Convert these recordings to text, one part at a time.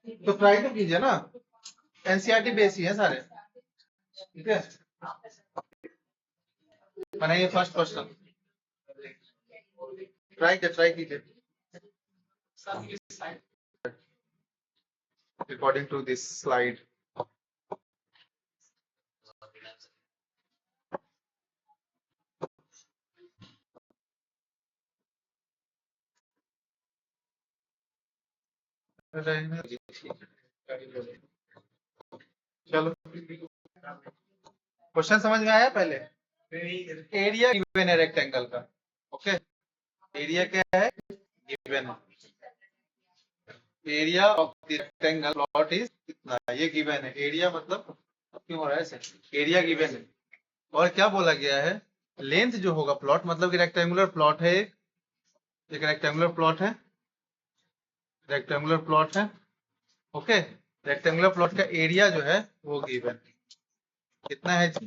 तो ट्राई तो कीजिए ना, एनसीईआरटी बेस ही है सारे, ठीक है। बनाइए फर्स्ट क्वेश्चन, ट्राई कीजिए अकॉर्डिंग टू दिस स्लाइड। चलो क्वेश्चन समझ में आया पहले। एरिया गिवन है रेक्टेंगल का, ओके। एरिया क्या है, गिवन है। Area of the rectangle plot is कितना, ये गिवन है। एरिया मतलब क्यों हो रहा है ऐसे, एरिया गिवन है। और क्या बोला गया है, लेंथ जो होगा प्लॉट, मतलब कि रेक्टेंगुलर प्लॉट है, एक रेक्टेंगुलर प्लॉट है, रेक्टेंगुलर प्लॉट है, ओके। रेक्टेंगुलर प्लॉट का एरिया जो है वो गिवन कितना है जी,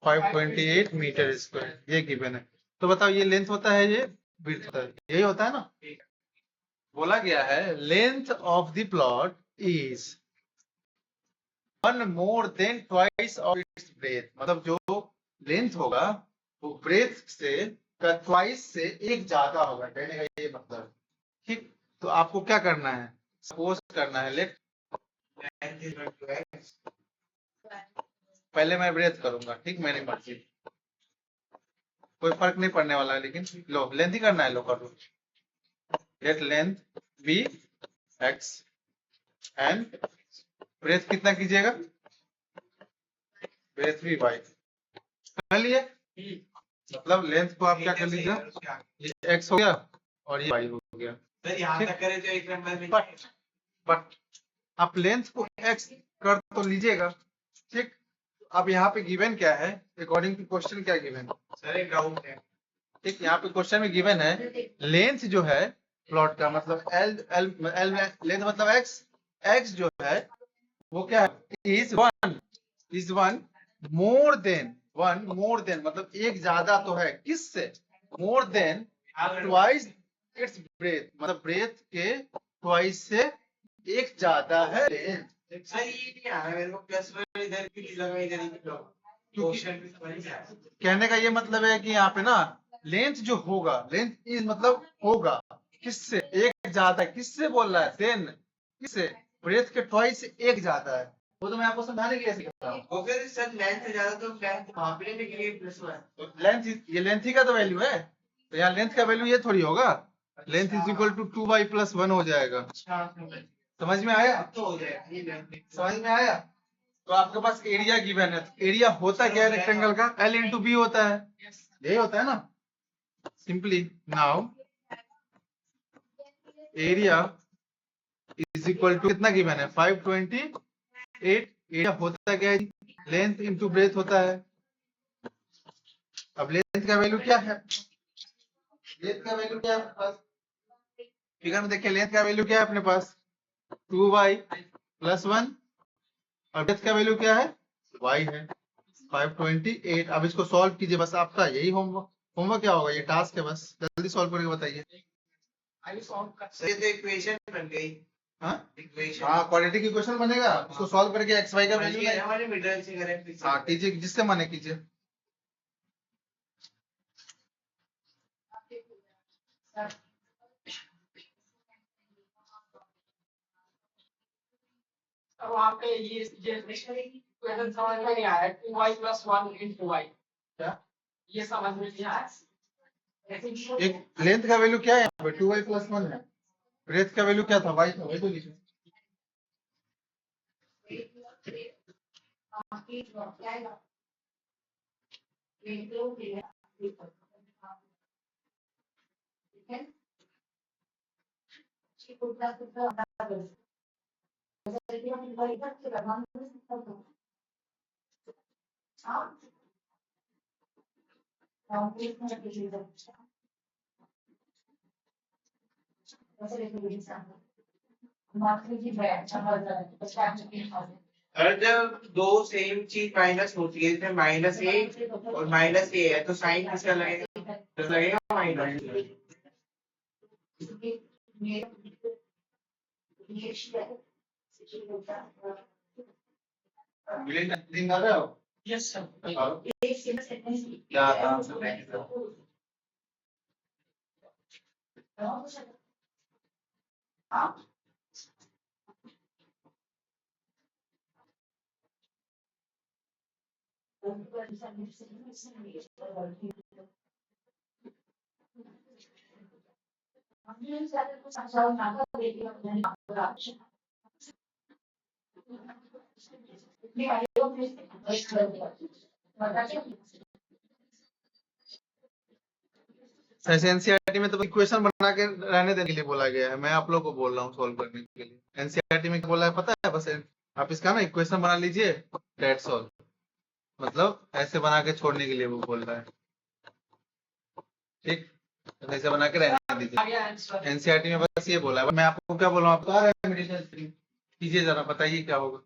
528 मीटर स्क्वायर, ये गिवन है। तो बताओ ये लेंथ होता है, ये विड्थ होता है, यही होता है ना। बोला गया है length of the plot is 1 more than twice of its breath, मतलब जो लेंथ होगा वो ब्रेथ से का ट्वाइस से एक ज्यादा होगा, कहने का ये मतलब, ठीक। तो आपको क्या करना है, सपोज करना है, लेट पहले मैं ब्रेथ करूंगा, ठीक, मेरी मर्जी, कोई फर्क नहीं पड़ने वाला है, लेकिन लो लेंथ ही करना है, लो कर लो। Let length be X and breadth कितना कीजिएगा, ब्रेथ भी वाई कर लिए। मतलब लेंथ को आप क्या कर लीजिएगा, ये एक्स हो गया और ये वाई हो गया, बट आप लेंथ को एक्स कर तो लीजिएगा, ठीक। अब यहाँ पे गिवन क्या है, अकॉर्डिंग टू क्वेश्चन क्या गिवन है, सर एक डाउट है, ठीक। यहाँ पे क्वेश्चन में गिवन है लेंथ जो है प्लॉट का, मतलब एल एल एल लेंथ मतलब एक्स, एक्स जो है वो क्या है, इज वन मोर देन मतलब एक ज्यादा तो है, किससे, more than twice its breath, मतलब ब्रेथ के ट्वाइस से एक ज्यादा है लेंथ। कहने का ये मतलब है कि यहाँ पे ना लेंथ जो होगा, लेंथ इज मतलब होगा किससे एक ज्यादा, किससे बोल रहा है, देन किससे, ब्रेथ के ट्वाइस से एक ज्यादा है। वो तो मैं आपको समझाने के लिए सिखा रहा हूँ। फिर सर लेंथ से ज्यादा तो लेंथ मापने के लिए प्लस है, तो लेंथ ये लेंथ ही का तो वैल्यू है, तो यहाँ लेंथ का वैल्यू ये थोड़ी होगा, length is equal to 2y+1 हो जाएगा। समझ में आया, तो हो जाएगा, समझ में आया। तो आपके पास एरिया गिवन है, एरिया होता क्या है रेक्टेंगल का, L इंटू बी होता है, यही होता है ना। Simply now area is equal to कितना गिवन है, 528। एरिया होता क्या है, लेंथ इंटू ब्रेथ होता है। अब लेंथ का वैल्यू क्या है, लेंथ का वैल्यू क्या है अपने पास, फिगर में देखिए लेंथ का वैल्यू क्या है अपने पास, 2y+1, और ब्रेथ का वैल्यू क्या है, y है 528। अब इसको सॉल्व कीजिए, बस आपका यही होमवर्क, होमवर्क क्या होगा, ये टास्क है, बस जल्दी सॉल्व करके बताइए। ये तो इक्वेशन बन गई, हाँ क्वाड्रेटिक इक्वेशन बनेगा, उसको सॉल्व करके एक्स वाई का वैल्यू हाँ कीजिए, जिससे माने कीजिए। अब वहाँ पे ये क्वेश्चन समझ में नहीं आया, 2y+1 into y, क्या ये समझ में नहीं आया। एक लेंथ का वैल्यू क्या है यहाँ पे, 2y+1 है, ब्रेथ का वैल्यू क्या था, y था, वही तो लिखे। अगर जब दो सेम चीज माइनस होती है, जैसे -a और -a है, तो साइन किसका लगेगा, तो लगेगा माइनस। मिडिल टाइम कर रहे हो? Yes sir. और क्या आता? ऐसे एनसीईआरटी में तो इक्वेशन बना के रहने देने के लिए बोला गया है, मैं आप लोग को बोल रहा हूँ सॉल्व करने के लिए। एनसीईआरटी में क्या बोला है पता है? बस आप इसका ना इक्वेशन बना लीजिए, दैट्स ऑल। मतलब ऐसे बना के छोड़ने के लिए वो बोल रहा है, ठीक? तो ऐसे बना के रहने दीजिए। एनसीईआरटी में बस ये बोला है। मैं आपको क्या बोल रहा हूँ, आपको आ रहा है मेडिटेशन कीजिए, जरा बताइए क्या होगा।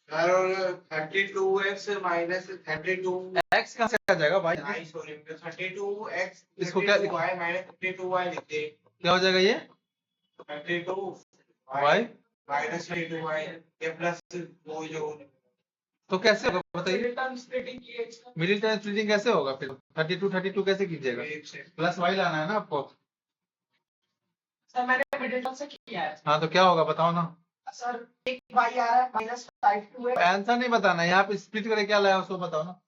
सर और 32x माइनस 32 एक्स कहाँ से आ जाएगा भाई? आई सॉरी 32x इसको क्या 32y माइनस 32y लिखते हैं। क्या हो जाएगा ये? 32y वाई माइनस 32y ये प्लस वो जो तो कैसे होगा बताइए? मिडिल टर्म स्प्लिटिंग किए इसका। मिडिल टर्म स्प्लिटिंग कैसे होगा फिर? 32 कैसे कीजिएगा? एक से प्लस वाई लाना है ना आपको। सर मैंने मिडिल टर्म से किया है। हाँ तो क्या होगा बताओ ना। सर एक y आ रहा है माइनस 52 आंसर नहीं बताना, यहाँ पे स्प्लिट करके क्या लाया उसको बताओ ना।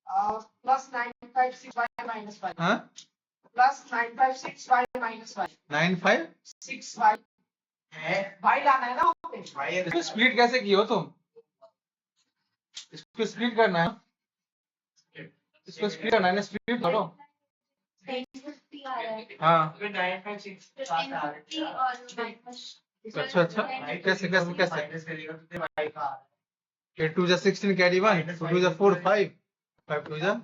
प्लस 956y माइनस 5 हाँ प्लस 956y माइनस 5 956 6y है y लाना है ना वहाँ पे। भाई इसको स्प्लिट कैसे किए हो तुम? इसको स्प्लिट करना है, इसको स्प्लिट करना है ना, स्प्लिट करो। हाँ 956 अच्छा अच्छा, कैसे कैसे कैसे? माइनस करेगा तो y का 8 2 16 कैरी 1 2 2 4 5 5 2 10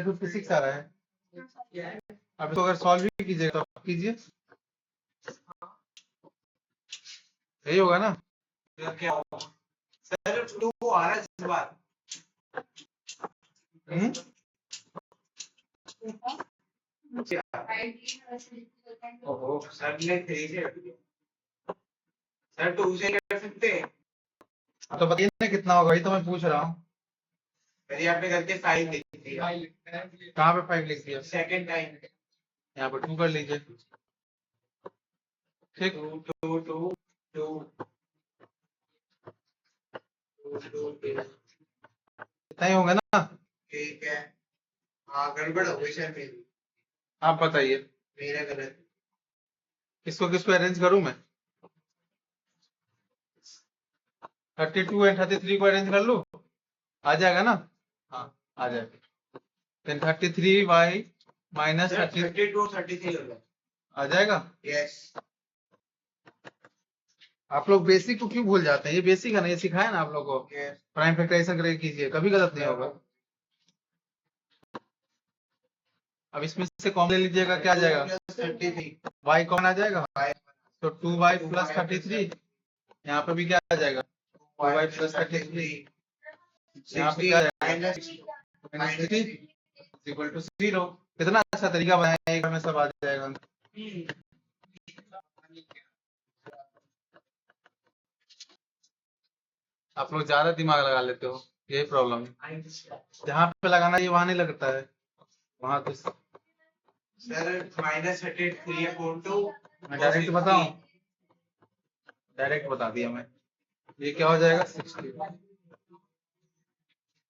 56 आ रहा है। अब इसको अगर सॉल्व भी कीजिएगा तो कीजिए, यही होगा ना। क्या होगा सर 2 आ रहा है इस बार। हम्म ओहो सर ने 3 से सर 2 से कर सकते हैं। तो बताइए ना कितना होगा, वही तो मैं पूछ रहा हूँ। यदि आपने गलती 5 लिख दिया कहाँ पे 5 लिख दिया? सेकंड टाइम यहाँ पर 2 कर लीजिए, ठीक। 2 2 2 इतना ही होगा ना? ठीक है। हाँ गड़बड़ हो गई सर मेरी, आप बताइए मेरा गलत। किसको किसको अरेंज करूं मैं? 32 एंड 33 को अरेंज कर लूं, आ जाएगा ना? हाँ आ जाएगा। देन 33y माइनस 30 32 33 हो गया। आ जाएगा। यस आप लोग बेसिक को क्यों भूल जाते हैं? ये बेसिक है ना, ये सिखाया ना आप लोग को। यस प्राइम फैक्टराइजेशन करके कीजिए, कभी गलत नहीं होगा। अब इसमें से कॉमन ले लीजिएगा, क्या आ जाएगा? 33 y कॉमन आ जाएगा, y तो 2y प्लस 33। यहाँ पे भी क्या आ जाएगा? 2y plus 33। यहाँ पे क्या आ जाएगा? Minus 60 equal to 0। कितना अच्छा तरीका बनाया, एक में सब आ जाएगा। आप लोग ज्यादा दिमाग लगा लेते हो, यही प्रॉब्लम है। जहाँ पे लगाना ये वहां नहीं लगता है, वहां तो सर माइनस 33 अपॉन 2 मैं डायरेक्ट बताऊं, डायरेक्ट बता दिया मैं। ये क्या हो जाएगा? 60।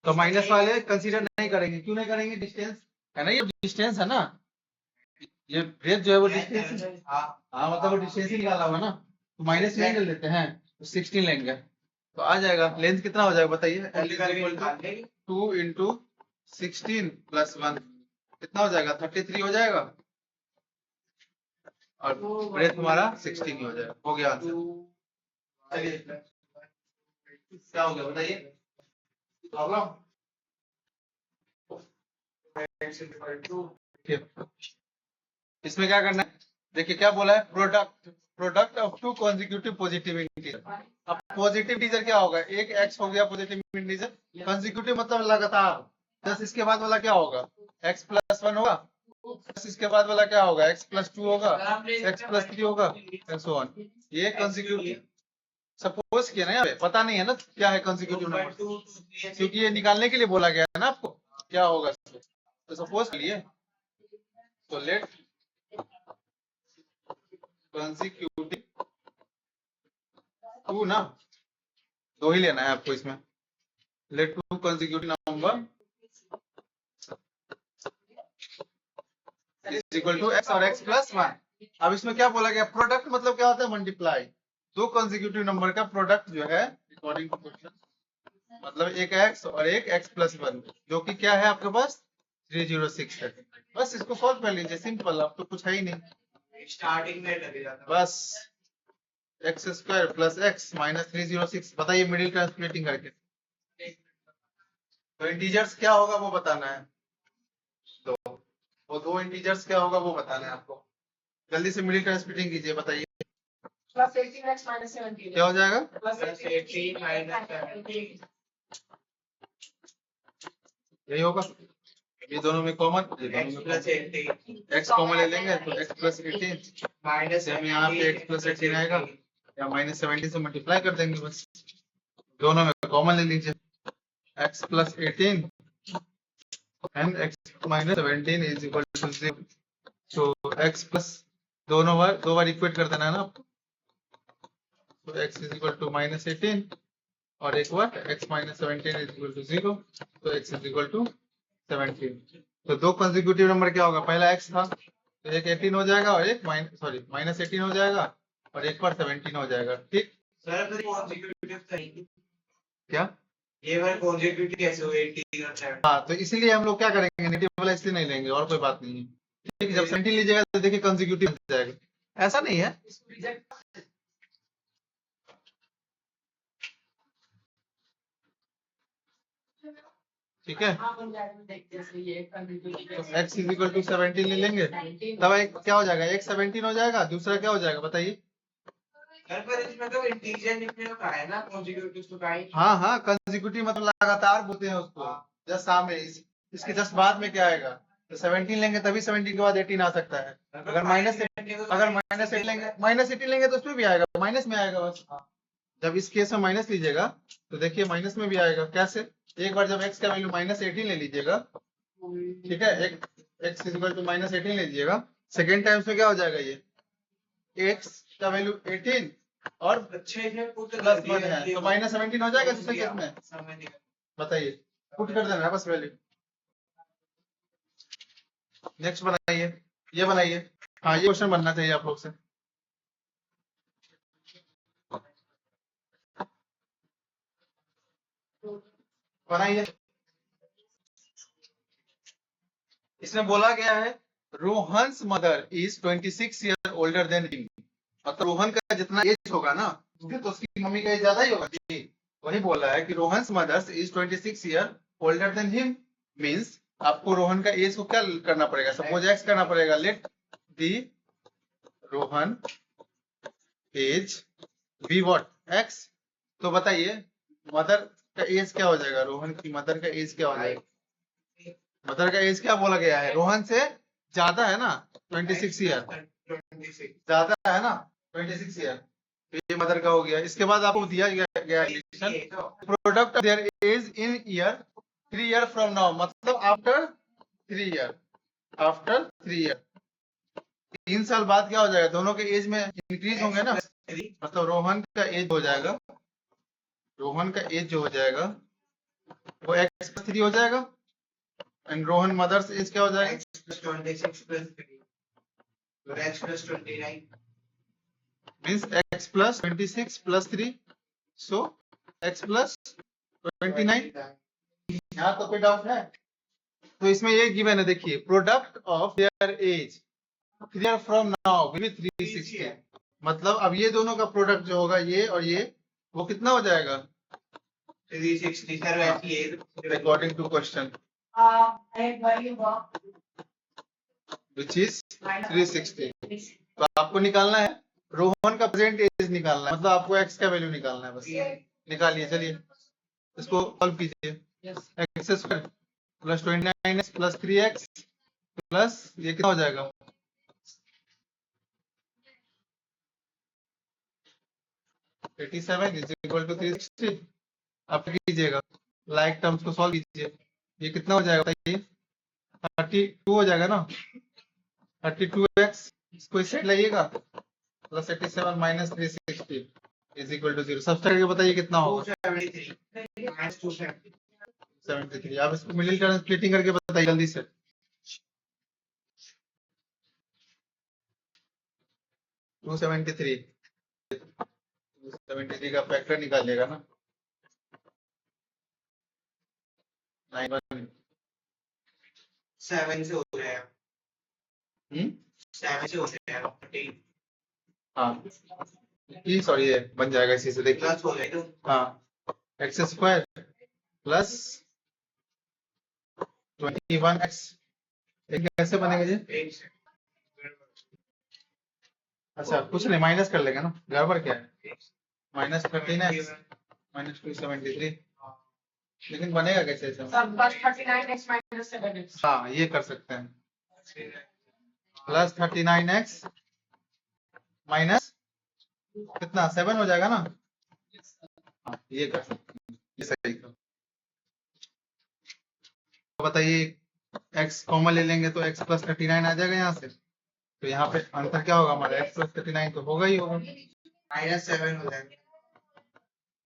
तो माइनस वाले कंसीडर नहीं करेंगे, क्यों नहीं करेंगे? डिस्टेंस है ना, ये डिस्टेंस है ना, ये ब्रेथ जो है वो डिस्टेंस। हाँ मतलब वो डिस्टेंस ही निकाला हुआ ना, तो माइनस नहीं ले लेते हैं, तो 16 लेंगे तो आ जाएगा। लेंथ कितना हो जाएगा बताइए? L = 2 इंटू 16 प्लस 1 कितना हो जाएगा? 33 हो जाएगा, और ब्रेथ हमारा 16 हो जाएगा। हो गया आंसर। चलिए क्या हो गया बताइए प्रॉब्लम। इसमें क्या करना है? देखिए क्या बोला है, product of two consecutive positive integer. अब पॉजिटिव इंटीजर क्या होगा? एक x हो गया पॉजिटिव इंटीजर, कॉन्जिक्यूटिव मतलब लगातार। प्लस इसके बाद वाला क्या होगा? x + 1 होगा, प्लस इसके बाद वाला क्या होगा? x + 2 होगा, x + 3 होगा, एंड सो ऑन। ये कॉन्जिक्यूटिव सपोज किया ना, यहाँ पे पता नहीं है ना क्या है कंसेक्यूटिव नंबर, 2 2 3 क्योंकि ये निकालने के लिए बोला गया है ना आपको क्या होगा इसमें। तो सपोज कर लिए, तो लेट कंसेक्यूटिव 2 ना, 2 ही लेना है आपको इसमें। Let 2 consecutive number is equal to x और एक्स प्लस 1। अब इसमें क्या बोला गया, प्रोडक्ट मतलब क्या होता है, मल्टीप्लाई। 2 कंसेक्यूटिव नंबर का प्रोडक्ट जो है अकॉर्डिंग टू क्वेश्चन, मतलब एक एक्स और एक एक्स प्लस 1, जो कि क्या है आपके पास 306 है। बस इसको सॉल्व कर लीजिए, सिंपल, अब तो कुछ है ही नहीं। स्टार्टिंग में लग जाता बस x square plus x minus 306, बताइए मिडिल टर्म स्प्लिटिंग करके। तो इंटीजर्स क्या होगा वो बताना है, तो वो 2 इंटीजर्स क्या होगा वो बताना है आपको। जल्दी से मिडिल टर्म स्प्लिटिंग कीजिए, बताइए Plus 18x minus 17. क्या हो जाएगा। Plus Plus 18 minus 17. यही होगा, ये दोनों में common, x plus 18 x common ले लेंगे तो एक्स प्लस 18, minus सेम यहाँ पे x प्लस 18 आएगा, या माइनस 17 से मल्टीप्लाई कर देंगे बस, दोनों में कॉमन ले लीजिए। x plus 18 and x minus 17 is equal to 0। तो x प्लस दोनों बार 2 बार इक्वेट कर देना है ना आपको, तो x is equal to minus 18 और एक बार x minus 17 is equal to 0, तो x इज इक्वल टू 17। तो 2 कंसेक्यूटिव नंबर क्या होगा, पहला x था तो एक 18 हो जाएगा और एक माइनस 18 हो जाएगा और एक बार 17 हो जाएगा, ठीक। सर फिर कॉन्जिक्यूटिव करेंगे क्या, ये बार कॉन्जिक्यूटिव कैसे हो 18 और 7 हाँ, तो इसीलिए हम लोग क्या करेंगे, नेगेटिव वाला इसलिए नहीं लेंगे, और कोई बात नहीं है, ठीक। जब 17 लीजिएगा तो देखिए कंसेक्यूटिव बन जाएगा, ऐसा नहीं है। ठीक है, तो x इज इक्वल टू 17 ले लेंगे, तब एक क्या हो जाएगा, एक 17 हो जाएगा, दूसरा क्या हो जाएगा बताइए। सर पर इसमें तो इंटीजर लिखने का है ना कॉन्जिक्यूटिव तो का ही हाँ हाँ, कंसेक्यूटिव मतलब लगातार बोलते हैं उसको, जस्ट सामने इसके जस्ट बाद में क्या आएगा, तो 17 लेंगे तभी 17 के बाद 18 आ सकता है। अगर माइनस 8 लेंगे, माइनस 18 लेंगे तो उसमें भी आएगा, माइनस में आएगा बस। जब इस केस में माइनस लीजिएगा तो देखिए माइनस में भी आएगा, कैसे, एक बार जब x का वैल्यू माइनस 18 ले लीजिएगा, ठीक है, एक x is equal to minus 18 ले लीजिएगा, सेकेंड टाइम्स में क्या हो जाएगा, ये x का वैल्यू 18 और अच्छे से पुट प्लस 1 है तो माइनस 17 हो जाएगा दूसरे केस में, समझ गया बताइए, पुट कर देना है बस वैल्यू। नेक्स्ट बनाइए, ये बनाइए, हाँ ये क्वेश्चन बनना चाहिए आप लोग से। बनाइए, इसमें बोला गया है Rohan's mother is 26 year older than him, मतलब रोहन का जितना एज होगा ना, तो उसकी मम्मी का एज ज्यादा ही होगा जी। वही बोला है कि Rohan's mother's is 26 year older than him, means आपको रोहन का एज को क्या करना पड़ेगा, सपोज एक्स करना पड़ेगा, let the Rohan age be what x. तो बताइए मदर का एज क्या हो जाएगा, रोहन की मदर का एज क्या हो जाएगा, मदर का एज क्या बोला गया है, रोहन से ज्यादा है ना 26 ईयर, 26 ज्यादा है ना 26 ईयर, तो ये मदर का हो गया। इसके बाद आपको दिया गया relation product of their age in year 3 year from now, मतलब आफ्टर 3 ईयर, आफ्टर 3 ईयर 3 साल बाद क्या हो जाएगा, दोनों के एज में इंक्रीज होंगे ना, मतलब रोहन का एज हो जाएगा, रोहन का एज जो हो जाएगा वो x प्लस 3 हो जाएगा, एंड रोहन मदर्स एज क्या हो जाएगा, x plus 26 plus 3 और x plus 29 means x plus 26 plus 3, सो x प्लस 29। यहाँ तो कोई डाउट है, तो इसमें ये गिवन है, देखिए product of their age 3 year from now will be 360, मतलब अब ये दोनों का प्रोडक्ट जो होगा ये और ये, वो कितना हो जाएगा 360 सर वैसे ये according to question And value of which is 360। तो आपको निकालना है रोहन का प्रेजेंट एज निकालना है, मतलब आपको x का वैल्यू निकालना है, बस निकालिए, चलिए इसको सॉल्व कीजिए। X square plus 29x plus 3x plus ये कितना हो जाएगा, 87 इज इक्वल टू 360। अब क्या कीजिएगा, लाइक टर्म्स को सॉल्व कीजिए। ये कितना हो जाएगा बताइए, 32 हो जाएगा ना, 32x, इसको इस साइड लाइएगा, plus 87 minus 360 is equal to 0। सबसे करके बताइए कितना होगा, 273 minus 270 73। आप इसको मिडिल टर्म स्प्लिटिंग करके बताइए जल्दी से। 273 का फैक्टर निकालिएगा ना, 91। 7 से हो जाएगा, 7 से हो जाएगा 13 हाँ ये सॉरी ये बन जाएगा इसी से, देखिए प्लस हो जाएगा। हाँ, एक्स स्क्वायर प्लस 21x, कैसे बनेगा जी? एक से अच्छा कुछ नहीं, माइनस कर लेगा ना, गड़बड़ क्या है, माइनस 13x माइनस 273, लेकिन बनेगा कैसे ऐसे? Sir, plus 39x minus 7x. हाँ ये कर सकते हैं, प्लस 39x माइनस कितना 7 हो जाएगा ना, हाँ ये कर सकते हैं, ये सही था। तो बताइए x कॉमन ले लेंगे तो x प्लस 39 आ जाएगा यहाँ से, तो यहाँ पे आंसर क्या होगा हमारा, x प्लस 39 तो होगा ही होगा। -7 हो जाएगा।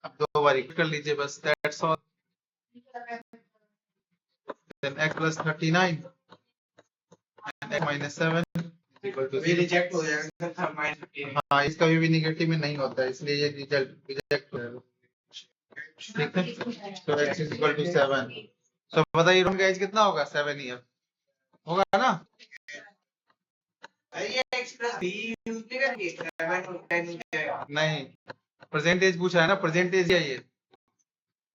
अब 2 बार कर लीजिए बस, that's all. then x plus 39 and x minus 7 equal to ये 0। रिजेक्ट हो जाएगा सर, -15 हाँ इसका भी निगेटिव में नहीं होता है, इसलिए ये रिजल्ट रिजेक्ट हो जाएगा, ठीक है। तो x is equal to 7। तो बताइए रूम का एज कितना होगा, 7 ईयर होगा ना। ये x plus b यूज नहीं करेंगे, 7 और 10 हो जाएगा। नहीं, प्रेजेंट एज पूछा है ना, प्रेजेंट एज है ये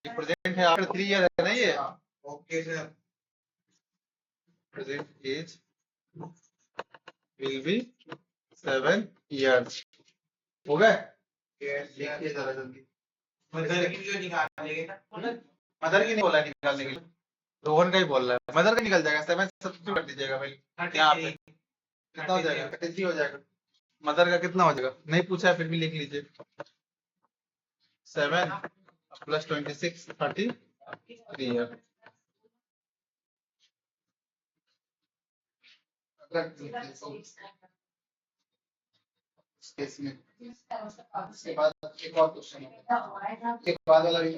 प्रेजेंट है, आफ्टर 3 ईयर है ना ये। Okay sir, present age will be 7 years। हो गए, लिखिए जरा जल्दी। मदर की जो निकालेंगे ना, मदर की नहीं बोला निकालने के लिए, रोहन का ही बोल रहा है, मदर का निकल जाएगा, 7 सब्स्टिट्यूट कर दीजिएगा भाई यहाँ पे, कितना हो जाएगा, 33 हो जाएगा। मदर का कितना हो जाएगा, नहीं पूछा है फिर भी लिख लीजिए, 7 प्लस 26 33 ईयर। इसमें इसके बाद एक और क्वेश्चन है, एक बाद वाला भी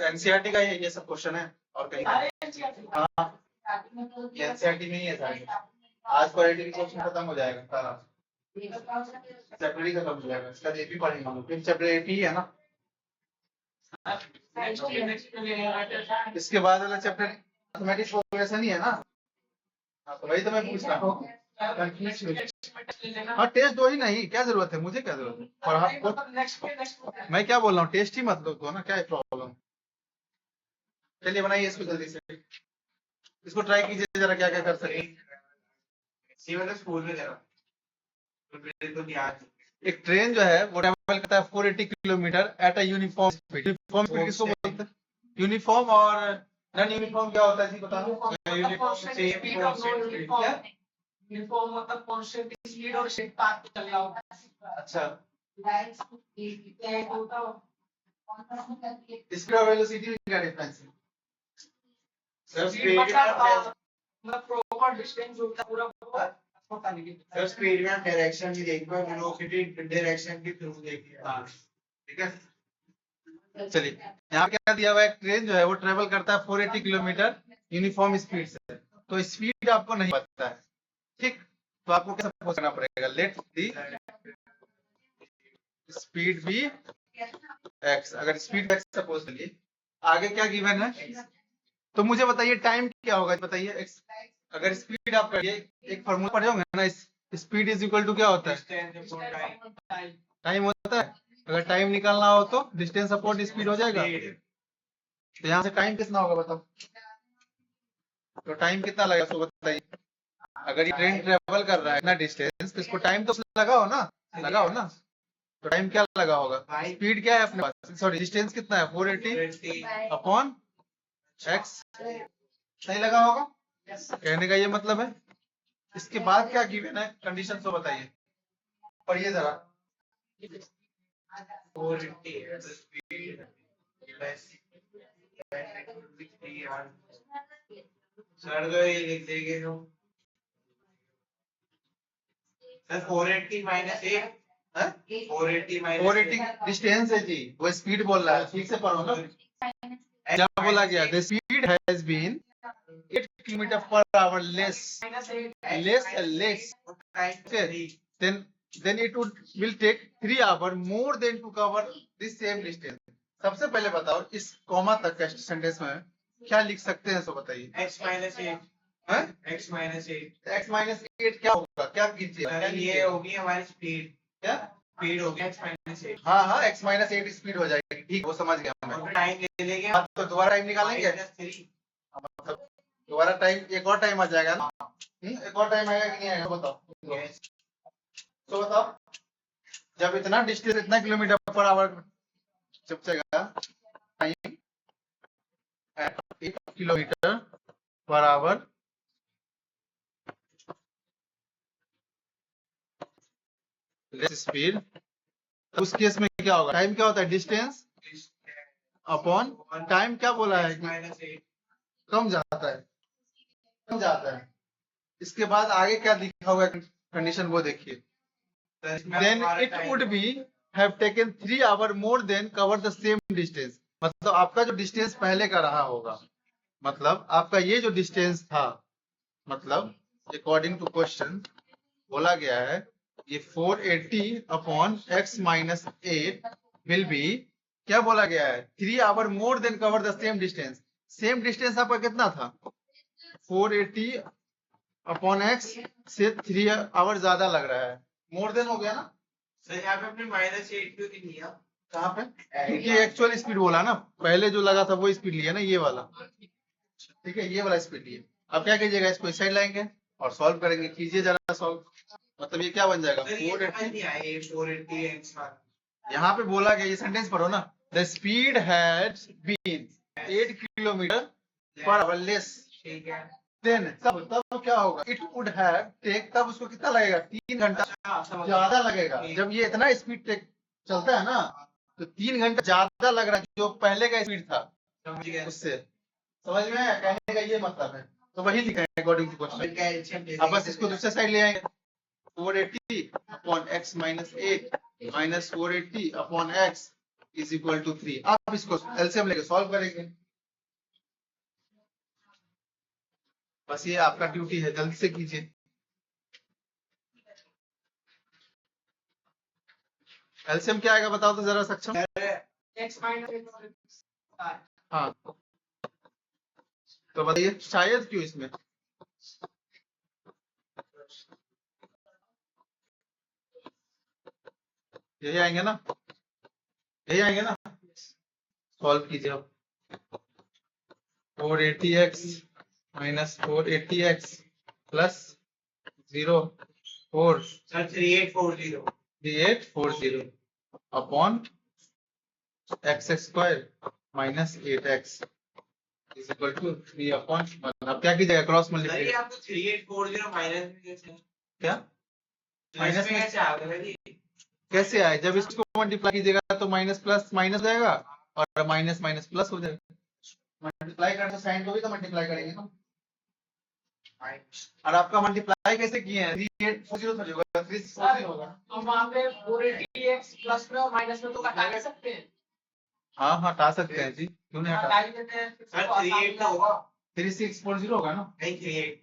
एनसीईआरटी का ये सब क्वेश्चन है और कहीं का? हाँ एनसीईआरटी में ही है सारे। आज क्वालिटी क्वेश्चन खत्म हो जाएगा सारा, चैप्टर ही खत्म हो जाएगा, इसका ये भी पढ़ेंगे हम लोग, फिर चैप्टर 8 ही है ना, इसके बाद वाला चैप्टर मैथमेटिक्स प्रोग्रेशन ही है ना। हाँ तो वही तो मैं पूछ रहा हूँ, हाँ टेस्ट दो ही नहीं, क्या जरूरत है, मुझे क्या जरूरत है पढ़ा, मैं क्या बोल रहा हूँ, टेस्ट ही मतलब दो ना, क्या है प्रॉब्लम। चलिए बनाइए इसको जल्दी से, इसको ट्राई कीजिए जरा क्या क्या कर सकते। स्कूल में जरा तो याद, एक ट्रेन जो है वो ट्रेवल करता है 480 kilometre at a uniform speed. Uniform speed किसको बोलते हैं, यूनिफॉर्म और नॉन यूनिफॉर्म क्या होता है जी बता दो। यूनिफॉर्म मतलब कांस्टेंट स्पीड और स्ट्रेट पाथ पे चल रहा होगा। अच्छा मतलब स्पीड और वेलोसिटी में क्या डिफरेंस है? सर प्रॉपर डिस्टेंस होता पूरा पता नहीं। सर स्पीड में आप डायरेक्शन भी देख पाओ, वेलोसिटी डायरेक्शन के थ्रू देखिए। हाँ ठीक है, चलिए यहाँ क्या दिया हुआ है, ट्रेन जो है वो ट्रेवल करता है 480 किलोमीटर यूनिफॉर्म स्पीड से, तो स्पीड आपको नहीं पता है, ठीक, तो आपको कैसे सपोज करना पड़ेगा, let the speed be x, अगर स्पीड एक्स सपोज करिए, आगे क्या गिवन है, तो मुझे बताइए टाइम क्या होगा, बताइए x, अगर स्पीड आप करिए एक फार्मूला पढ़े होंगे ना, स्पीड इज इक्वल टू क्या होता है, टाइम होता है, अगर टाइम निकालना हो तो डिस्टेंस अपॉन स्पीड हो जाएगा, तो यहाँ से टाइम कितना होगा बताओ, तो टाइम कितना लगेगा तो बताइए, अगर ये ट्रेन ट्रेवल कर रहा है ना डिस्टेंस, तो इसको टाइम तो लगाओ ना, तो टाइम क्या लगा होगा, स्पीड क्या है अपने पास, सॉरी डिस्टेंस कितना है 480 अपॉन एक्स, सही लगा होगा, कहने का ये मतलब है। इसके बाद क्या गिवन है कंडीशन तो बताइए, पढ़िए जरा। 480 है तो speed less that would be 3 r sir तो ये लिख देंगे तो सर 480 माइनस 8 हाँ? 480 माइनस 480 डिस्टेंस है जी, वो स्पीड बोल रहा है, ठीक से पढ़ो ना। क्या बोला गया? The speed has been 8 kilometer per hour less okay, then it will take 3 hours more than to cover this same distance. सबसे पहले बताओ इस कॉमा तक का सेंटेंस में क्या लिख सकते हैं, सो बताइए। x माइनस 8 हैं? x माइनस 8 x माइनस 8 क्या होगा, क्या कीजिए, क्या ये लीजिए? होगी हमारी स्पीड क्या? स्पीड होगी x माइनस 8 हाँ हाँ, x माइनस 8 स्पीड हो जाएगी, ठीक, वो समझ गया मैं। और टाइम ले लेंगे हाँ, तो दोबारा टाइम निकालेंगे, माइनस 3 मतलब दोबारा टाइम, एक और टाइम आ जाएगा ना। एक और टाइम आएगा कि नहीं आएगा बताओ। तो बताओ, जब इतना डिस्टेंस, इतना किलोमीटर पर आवर जब चलेगा, time 8 kilometer per hour less speed, तो उस केस में क्या होगा? टाइम क्या होता है? Distance upon time. क्या बोला है कि माइनस 8 कम जाता है, कम जाता है। इसके बाद आगे क्या लिखा हुआ है कंडीशन, वो देखिए। Then it would be have taken 3 hours more than cover the same distance. मतलब आपका जो डिस्टेंस पहले का रहा होगा, मतलब आपका ये जो डिस्टेंस था, मतलब अकॉर्डिंग टू क्वेश्चन बोला गया है ये 480 upon x minus 8 will be, क्या बोला गया है? 3 hour more than cover the same distance. Same distance आपका कितना था? 480 अपॉन x से 3 आवर ज्यादा लग रहा है, मोर देन हो गया ना। सर यहाँ पे अपने माइनस 8 क्यों नहीं लिया कहाँ पे? क्योंकि एक्चुअल स्पीड बोला ना, पहले जो लगा था वो स्पीड लिया ना, ये वाला, ठीक है, ये वाला स्पीड लिया। अब क्या कीजिएगा, इसको इस साइड लाएंगे और सॉल्व करेंगे। कीजिए जरा सॉल्व, मतलब ये क्या बन जाएगा? सर ये नहीं आया ये 480 x यहाँ पे बोला गया, ये सेंटेंस पढ़ो ना। The speed has been 8 kilometer per hour less ठीक है देन, तब क्या होगा? इट वुड हैव टेक, तब उसको कितना लगेगा? 3 घंटा समझ ज्यादा लगेगा। जब ये इतना स्पीड टेक चलता है ना, तो 3 घंटा ज्यादा लग रहा है जो पहले का स्पीड था समझ गया उससे। समझ में आया? कहने का ये मतलब है, तो वही लिखा है अकॉर्डिंग टू क्वेश्चन। अब बस इसको दूसरे साइड ले आएंगे। 480 upon x minus 8 minus 480 upon x is equal to 3। आप इसको एलसीएम लेके सॉल्व करेंगे। बस ये आपका ड्यूटी है, जल्दी से कीजिए। एलसीएम क्या आएगा बताओ तो जरा सक्षम। x माइनस हाँ, तो बताइए शायद क्यों इसमें यही आएंगे ना, यही आएंगे ना। सॉल्व कीजिए अब। 480x minus 480x plus 04 sir 3840 3840 upon x square minus 8x is equal to 3 upon, अब क्या कीजिएगा? क्रॉस सर ये मल्टीप्लाई। आपको 3840 माइनस में कैसे क्या माइनस में कैसे आ गया जी कैसे आए? जब इसको मल्टीप्लाई कीजिएगा तो माइनस प्लस माइनस हो जाएगा और माइनस माइनस प्लस हो जाएगा। मल्टीप्लाई करते साइन को भी तो मल्टीप्लाई करेंगे ना। और आपका मल्टीप्लाई कैसे किए हैं? 3840 थोड़ी होगा, 340 होगा। हम वहाँ पे 480x प्लस में और माइनस में तो घटा नहीं सकते हैं। हाँ हाँ, हटा सकते हैं जी, क्यों नहीं हटा हटा? ही देते हैं फिर सर तो आसानी 38 तो होगा 3640 होगा ना। नहीं 38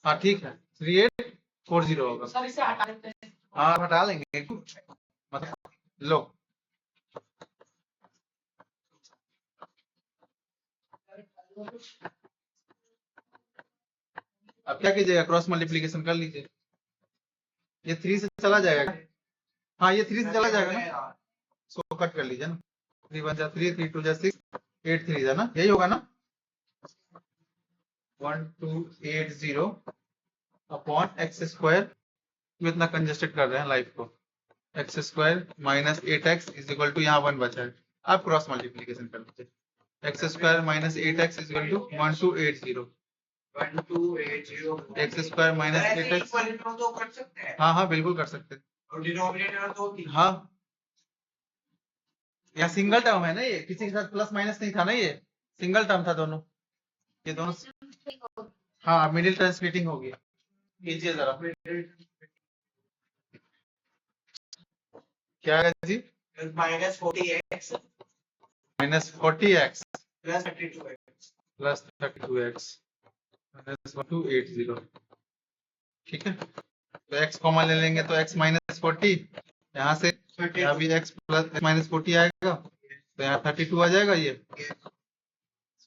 हाँ ठीक है, 3840 होगा। सर इसे हटा देते हैं। हाँ हटा लेंगे, मतलब लो अब क्या कीजिएगा? क्रॉस मल्टीप्लीकेशन कर लीजिए। ये 3 से चला जाएगा। हाँ ये 3 से चला जाएगा ना, इसको कट कर लीजिए ना। 3 1 जा 3, 3 2 जा 6, 8 3 जा ना, यही होगा ना। 1280 अपॉन एक्स स्क्वायर, इतना कंजेस्टेड कर रहे हैं लाइफ को। X square minus 8x is equal to, यहाँ 1 बचा है, आप क्रॉस मल्टीप्लीकेशन कर लीजिए। X square minus 8x is equal to 1280 1280 x square minus ऐसे 8x। इक्वल तो कर सकते हैं हाँ हाँ बिल्कुल कर सकते हैं। और डिनोमिनेटर तो हाँ यहाँ सिंगल टर्म है ना, ये किसी के साथ प्लस माइनस नहीं था ना, ये सिंगल टर्म था दोनों, ये दोनों। हाँ मिडिल टर्म स्प्लिटिंग होगी, कीजिए जरा। क्या है जी? -40x minus 40x plus 32x plus 32x minus 1280। ठीक है, तो x कॉमन ले लेंगे तो x माइनस 40, यहाँ से यहाँ भी x प्लस माइनस 40 आएगा, तो यहाँ 32 आ जाएगा ये।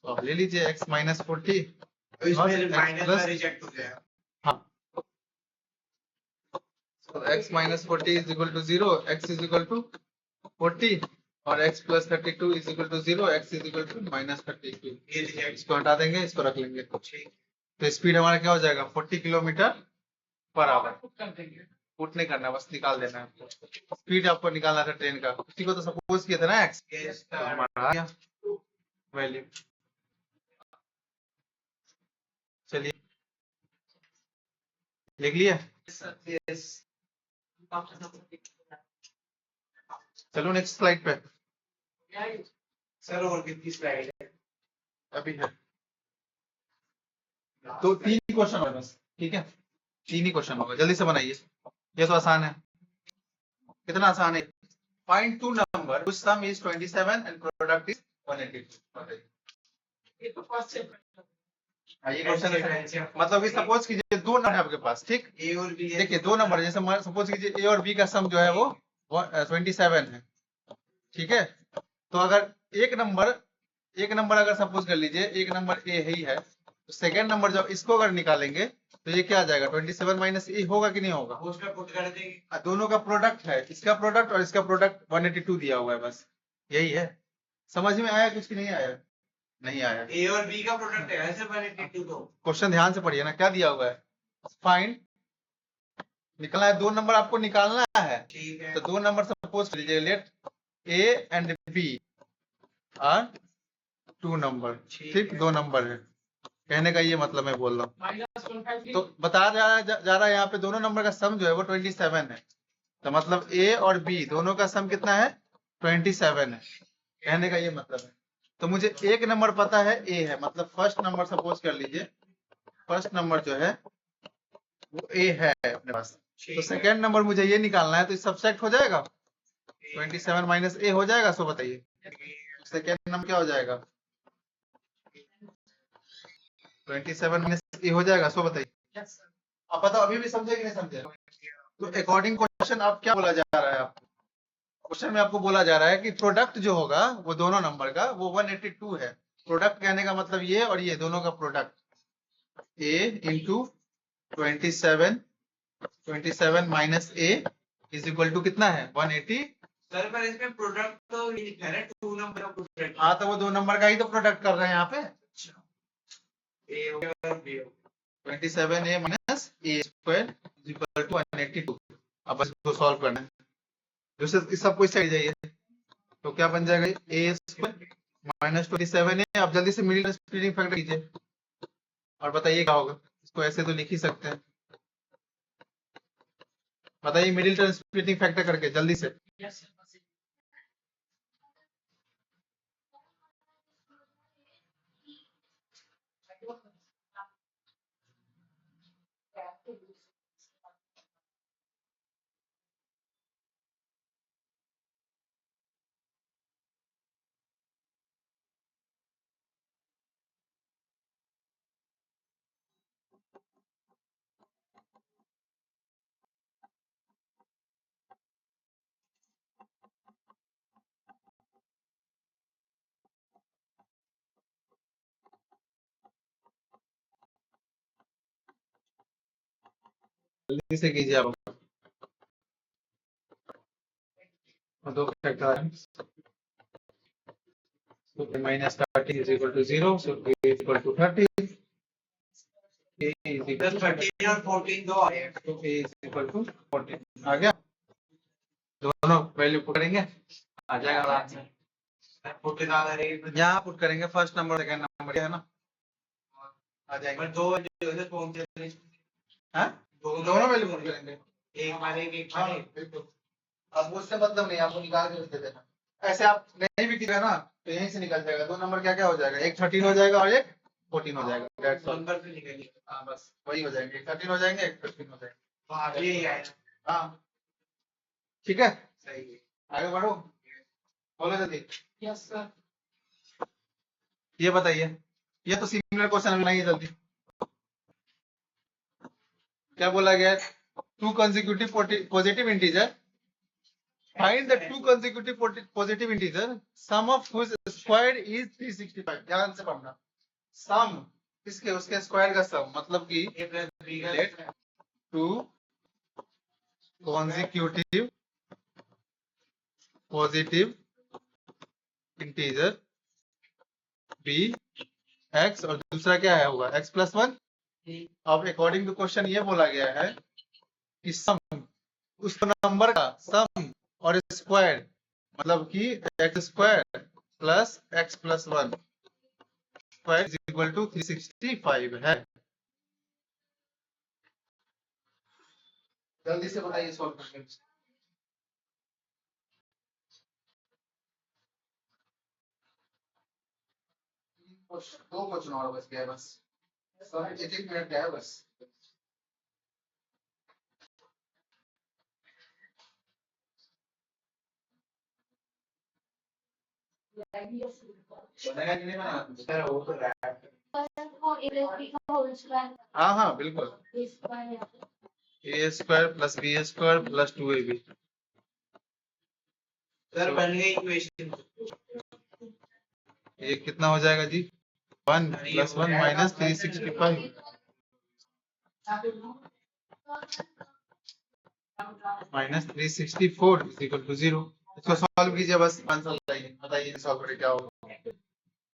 तो आप ले लीजिए x माइनस 40 तो इसमें x माइनस प्लस, रिजेक्ट हो जाएगा। हाँ तो x minus 40 is equal to 0, x is equal to 40 और x plus 32 is equal to 0, x is equal to minus 32। ये रिजेक्ट इसको हटा देंगे, इसको रख लेंगे, तो स्पीड हमारा क्या हो जाएगा 40 किलोमीटर पर आवर। कर देंगे। पुट नहीं करना, बस निकाल देना है। स्पीड आपको निकालना था ट्रेन का, उसी को तो सपोज किया था ना x, तो हमारा आ गया वैल्यू। चलिए लिख लिया, चलो नेक्स्ट स्लाइड पे। सर और कितनी स्लाइड है? अभी है तो 3 ही क्वेश्चन होगा बस, ठीक है 3 ही क्वेश्चन होगा, जल्दी से बनाइए, ये तो आसान है। कितना आसान है? Find two number which sum is 27 and product is 182। ये तो फर्स्ट चैप्टर। हाँ, ये क्वेश्चन है, मतलब कि सपोज कीजिए 2 नंबर है आपके पास, ठीक। ए और बी देखिए 2 नंबर, जैसे सपोज कीजिए ए और बी का सम जो है वो 27 है, ठीक है। तो अगर एक नंबर अगर सपोज कर लीजिए एक नंबर ए ही है, तो सेकंड नंबर जब इसको अगर निकालेंगे तो ये क्या आ जाएगा 27 माइनस ए होगा कि नहीं होगा? उसमें पुट कर देंगे। दोनों का प्रोडक्ट है, इसका प्रोडक्ट और इसका प्रोडक्ट 182 दिया हुआ है, बस यही है। समझ में आया कुछ कि नहीं आया? नहीं आया। ए और बी का प्रोडक्ट है ऐसे 182 तो क्वेश्चन ध्यान से पढ़िए ना, क्या दिया हुआ है, फाइंड निकलना है, 2 नंबर आपको निकालना है। ठीक है। तो 2 नंबर सपोज कर लीजिए, let a and b are 2 number, ठीक 2 नंबर है, कहने का ये मतलब मैं बोल रहा हूँ। -150 तो बता जा रहा है यहाँ पे दोनों नंबर का सम जो है वो 27 है, तो मतलब ए और बी दोनों का सम कितना है 27 है, कहने का ये मतलब है। तो मुझे एक नंबर पता है ए है, मतलब फर्स्ट नंबर सपोज कर लीजिए, फर्स्ट नंबर जो है वो ए है अपने पास, तो सेकेंड नंबर मुझे ये निकालना है, तो सब्सट्रैक्ट हो जाएगा 27 माइनस ए हो जाएगा। सो बताइए सेकेंड नंबर क्या हो जाएगा, 27 माइनस ए हो जाएगा। सो बताइए, अब बताओ अभी भी समझे कि नहीं समझे? तो अकॉर्डिंग क्वेश्चन आप क्या बोला जा रहा है आपको, क्वेश्चन में आपको बोला जा रहा है कि प्रोडक्ट जो होगा वो दोनों नंबर का वो 182 है। प्रोडक्ट कहने का मतलब ये और ये दोनों का product, a into 27 minus a is equal to कितना है 180। सर पर इसमें प्रोडक्ट तो ये लिखा है ना 2 नंबर का प्रोडक्ट। हाँ तो वो 2 नंबर का ही तो प्रोडक्ट कर रहे हैं यहाँ पे। ए और b 27 a minus a square is equal to 182। अब बस इसको सॉल्व करना है, जैसे इस सबको इस साइड जाइए तो क्या बन जाएगा ए स्क्वायर माइनस 27 ए। अब जल्दी से मिडिल स्प्लिटिंग फैक्टर कीजिए और बताइए क्या होगा। इसको ऐसे तो लिख ही सकते हैं, बताइए मिडिल टर्म स्प्लिटिंग फैक्टर करके जल्दी से। जल्दी से कीजिए आप, दो factor minus 30 is equal to 0, so a is equal to 30, a is equal 13 और 14 दो आए हैं। Two a is equal to 14 आ गया। दोनों वैल्यू पुट करेंगे आ जाएगा आराम से। पुट डाल रहे हैं। यहाँ पुट करेंगे फर्स्ट नंबर सेकंड नंबर है ना, आ जाएंगे। पर दो जो कौन से हाँ दोनों वैल्यू पुट करेंगे। एक बार एक हाँ बार एक। बिल्कुल। अब उससे मतलब नहीं, आपको निकाल के दे देना। ऐसे आप नहीं भी कीजिएगा ना तो यहीं से निकल जाएगा। दो नंबर क्या क्या हो जाएगा, एक 13 हो जाएगा और एक 14 हो जाएगा। That's all। नंबर से निकलिए। हाँ बस वही हो जाएंगे, एक 13 हो जाएंगे, एक 15 हो जाएंगे। तो आगे ही आएगा। हाँ ठीक है, सही है। आगे बढ़ो, बोलो जल्दी। Yes sir. ये बताइए, ये तो सिमिलर क्वेश्चन बनाइए जल्दी। क्या बोला गया है, two consecutive positive integer, find the two consecutive positive integer sum of which squared is 365। ध्यान से पढ़ना, सम इसके उसके स्क्वायर का सम, मतलब कि ए प्लस बी का let two consecutive positive integer b x और दूसरा क्या है होगा x प्लस 1। अब अकॉर्डिंग टू क्वेश्चन ये बोला गया है कि सम उस नंबर का सम और स्क्वायर, मतलब कि x square plus x plus 1 square is equal to 365 है। जल्दी से बताइए सॉल्व करके। दो क्वेश्चन और बच गया बस, सब एक एक मिनट का है बस। बनेगा कि नहीं बनेगा? सर वो तो रैप। हाँ हाँ बिल्कुल, a square plus b square plus 2ab। Sir बन गई इक्वेशन। ये कितना हो जाएगा जी, 1 plus 1 minus 365 minus 364 is equal to 0। इसको सॉल्व कीजिए बस, आंसर बताइए, बताइए सॉल्व करके क्या होगा।